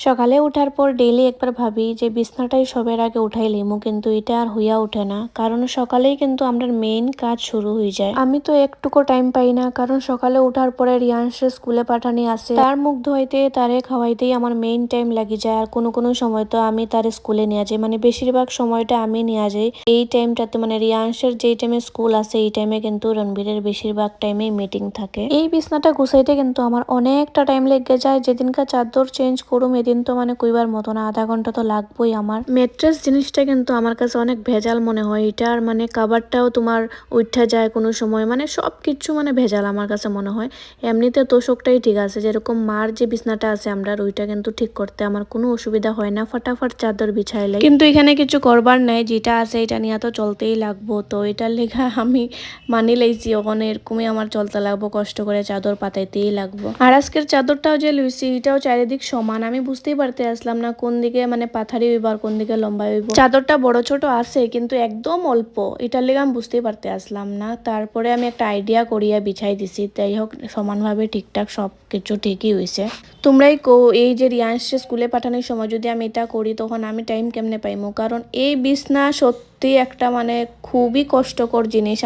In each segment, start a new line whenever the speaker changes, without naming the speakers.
সকালে ওঠার পর ডেইলি একবার ভাবি যে বিছনাটাই সবার আগে উঠাই লিমু, কিন্তু এটা আর হইয়া ওঠে না। কারণ সকালেই কিন্তু আমরা মেইন কাজ শুরু হয়ে যায়। আমি তো একটুকু টাইম পাই না, কারণ সকালে ওঠার পরে রিয়াংশে স্কুলে পাঠানি আছে, তার মুখ ধোয়াইতে তারে খাওয়াইতেই আমার মেইন টাইম লাগি যায়। আর কোনো কোনো সময় তো আমি তারে স্কুলে নিয়ে যাই, মানে বেশিরভাগ সময়টা আমি নিয়ে যাই। এই টাইমটাতে মানে রিয়াংশের যেই টাইমে স্কুল আছে এই টাইমে কিন্তু রণবীরের বেশিরভাগ টাইমে মিটিং থাকে। এই বিছনাটা গুছাইতে কিন্তু আমার অনেকটা টাইম লেগে যায়। যেদিনকার চাদর চেঞ্জ করুম এদিন তো মানে কইবার মতো না, আধা ঘন্টা তো লাগবেই। আমার মেট্রেস জিনিসটা কিন্তু আমার কাছে অনেক ভেজাল মনে হয়। এটার মানে কাভারটাও তোমার উঠা যায় কোনো সময়, মানে সব কিছু মানে ভেজাল আমার কাছে মনে হয়। এমনিতে তোষকটাই ঠিক আছে, যেরকম মার যে বিছনাটা আছে আমরা ওইটা কিন্তু ঠিক করতে আমার কোনো অসুবিধা হয় না, ফটাফট চাদর বিছাইলে। কিন্তু এখানে কিছু করবার নাই, যেটা আছে এটা নিয়ে তো চলতেই লাগবো। তো এটার লেখা আমি মানি লাইছি, ওখানে এরকমই আমার চলতে লাগবো, কষ্ট করে চাদর পাতাইতেই লাগবো। আর আজকের চাদরটাও যে লুইছি এটাও চারিদিক সমান, আমি বুঝতেই পারতে আসলাম না কোন দিকে মানে পাথারি হইব আর কোন দিকে লম্বা হইব। চাদরটা বড় ছোট আছে কিন্তু একদম অল্প, এটার লেগে আমি বুঝতেই পারতে আসলাম না। তারপরে আমি একটা আইডিয়া করিয়া বিছাই দিছি, তাই হোক সমানভাবে ঠিকঠাক সব কিছু ঠিকই হয়েছে। তোমরাই কো, এই যে রিয়াংশে স্কুলে পাঠানোর সময় যদি আমি এটা করি তখন আমি টাইম কেমনে পাইমু? কারণ এই বিছনা সত্যি একটা মানে খুবই কষ্টকর জিনিস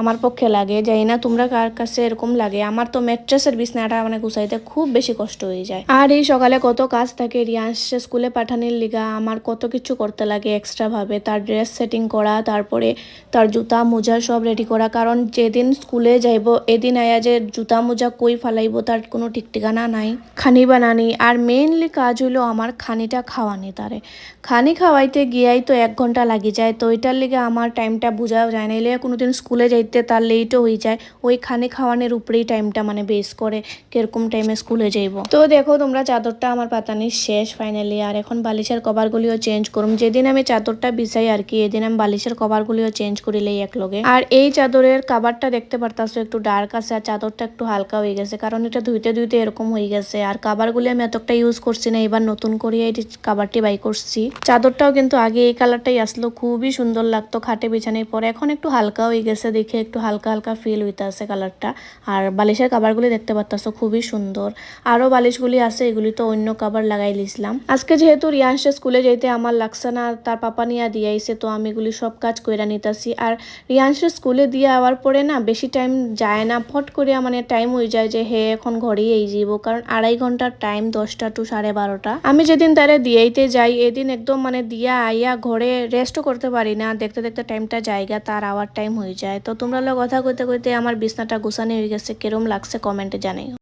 আমার পক্ষে লাগে। জানি না তোমরা কার কাছে এরকম লাগে। আমার তো ম্যাট্রেসের বিছনাটা মানে গুছাইতে খুব বেশি কষ্ট হয়ে যায়। আর এই সকালে কত কাজ থাকে রিয়াংশে স্কুলে পাঠানোর লিগা, আমার কত কিছু করতে লাগে এক্সট্রা ভাবে। তার ড্রেস সেটিং করা, তারপরে তার জুতা মোজা সব রেডি করা, কারণ যেদিন স্কুলে যাইব এদিন আয়া যে জুতা মোজা কই ফালাইব তার কোনো ঠিক ঠিকানা নাই। খানি বানানি, আর মেইনলি কাজ হইলো আমার খানিটা খাওয়ানি। তারে খানি খাওয়াইতে গিয়াই তো 1 ঘন্টা লাগি যায়। তো এটার লিগে আমার টাইমটা বোঝা যায় না। এলে কোনোদিন স্কুলে যাইতে তার লেটও হয়ে যায়, ওই খানি খাওয়ানোর উপরেই টাইমটা মানে বেস করে কিরকম টাইমে স্কুলে যাইব। তো দেখো তোমরা চাদরটা আমার পাতানি শেষ ফাইনালি। আর এখন বালিশের কভারগুলিও চেঞ্জ করুম। যেদিন আমি চাদরটা বিছাই আর কি এদিন আমি বালিশের কভারগুলিও চেঞ্জ করিলেই একলগে। আর এই চাদরের কাভারটা দেখতে পারতাছো একটু ডার্ক আছে, আর চাদরটা একটু হালকা হয়ে গেছে, কারণ এটা ধুইতে ধুইতে এরকম হয়ে গেছে। আর কাভারগুলি আমি এতটা ইউজ করছি না, এবার নতুন করে এই কাভারটি বাই করছি। চাদরটাও কিন্তু আগে এই কালারটাই আসলো, খুবই সুন্দর লাগতো খাটে বিছানোর পরে। এখন একটু হালকা হয়ে গেছে, দেখে একটু হালকা হালকা ফিল হইতে আছে কালারটা। আর বালিশের কাভারগুলি দেখতে পারতাছো খুবই সুন্দর। আরো বালিশগুলি আছে, এগুলি তো অন্য কাভার লাগাই লিছিলাম। আজকে যেহেতু রিয়াংশে স্কুলে যাইতে আমার লাগছে না, তার পাপা নিয়ে দিয়ে আইছে, তো আমি এগুলি সব কাজ কইরা নিতেছি। আর রিয়াংশে স্কুলে দিয়ে আওয়ার পরে না বেশি টাইম যায় না, ফট করে মানে টাইম হয়ে যায় যে হে এখন ঘরেই এই যাব, কারণ 2.5 ঘন্টার টাইম, 10টা টু 12:30। আমি যেদিন তারে দিয়েইতে যাই এদিন একদম মানে দিয়া আইয়া ঘরে রেস্টও করতে পারি না, দেখতে দেখতে টাইমটা জায়গা তার আওয়ার টাইম হয়ে যায়। তো তোমরা কথা কইতে কইতে আমার বিছনাটা গুছানো হয়ে গেছে, কেরম লাগছে কমেন্টে জানাই।